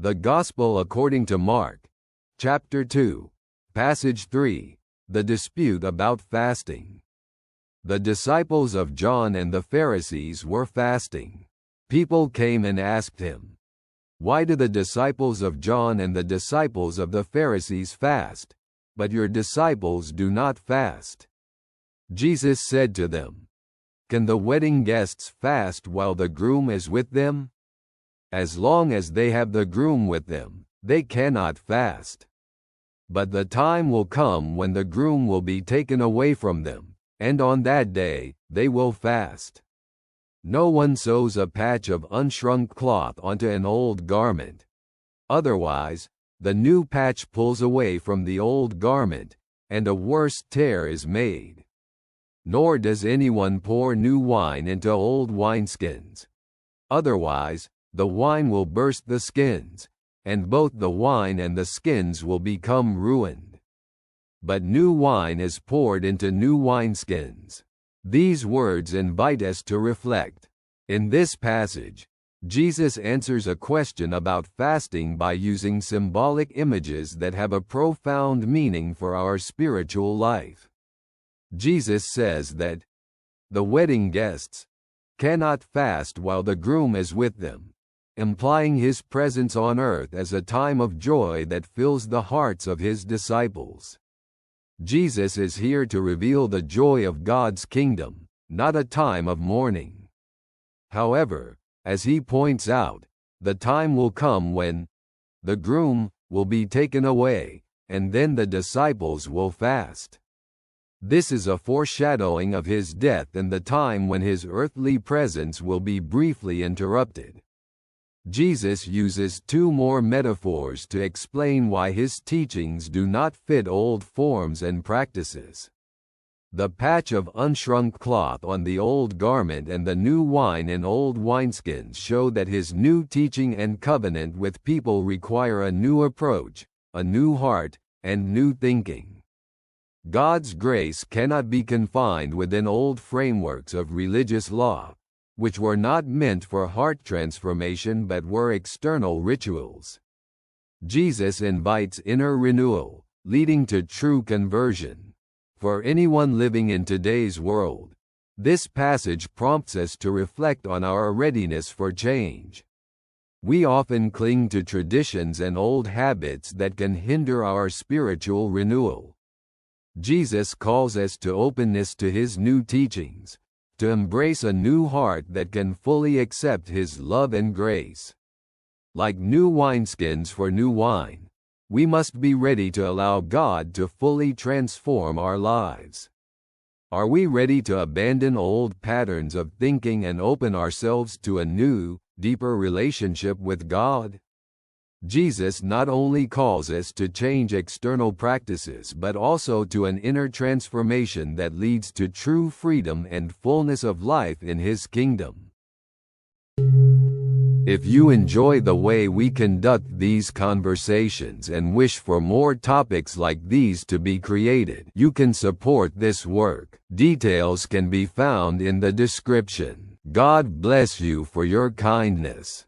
The Gospel according to Mark, chapter 2, passage 3, the dispute about fasting. The disciples of John and the Pharisees were fasting. People came and asked him, "Why do the disciples of John and the disciples of the Pharisees fast, but your disciples do not fast?" Jesus said to them, "Can the wedding guests fast while the groom is with them? As long as they have the groom with them, they cannot fast. But the time will come when the groom will be taken away from them, and on that day, they will fast. No one sews a patch of unshrunk cloth onto an old garment. Otherwise, the new patch pulls away from the old garment, and a worse tear is made. Nor does anyone pour new wine into old wineskins. Otherwise, the wine will burst the skins, and both the wine and the skins will become ruined. But new wine is poured into new wineskins." These words invite us to reflect. In this passage, Jesus answers a question about fasting by using symbolic images that have a profound meaning for our spiritual life. Jesus says that the wedding guests cannot fast while the groom is with them, implying his presence on earth as a time of joy that fills the hearts of his disciples. Jesus is here to reveal the joy of God's kingdom, not a time of mourning. However, as he points out, the time will come when the groom will be taken away, and then the disciples will fast. This is a foreshadowing of his death and the time when his earthly presence will be briefly interrupted. Jesus uses two more metaphors to explain why his teachings do not fit old forms and practices. The patch of unshrunk cloth on the old garment and the new wine in old wineskins show that his new teaching and covenant with people require a new approach, a new heart, and new thinking. God's grace cannot be confined within old frameworks of religious law, which were not meant for heart transformation but were external rituals. Jesus invites inner renewal, leading to true conversion. For anyone living in today's world, this passage prompts us to reflect on our readiness for change. We often cling to traditions and old habits that can hinder our spiritual renewal. Jesus calls us to openness to his new teachings, to embrace a new heart that can fully accept his love and grace. Like new wineskins for new wine, we must be ready to allow God to fully transform our lives. Are we ready to abandon old patterns of thinking and open ourselves to a new, deeper relationship with God? Jesus not only calls us to change external practices but also to an inner transformation that leads to true freedom and fullness of life in his kingdom. If you enjoy the way we conduct these conversations and wish for more topics like these to be created, you can support this work. Details can be found in the description. God bless you for your kindness.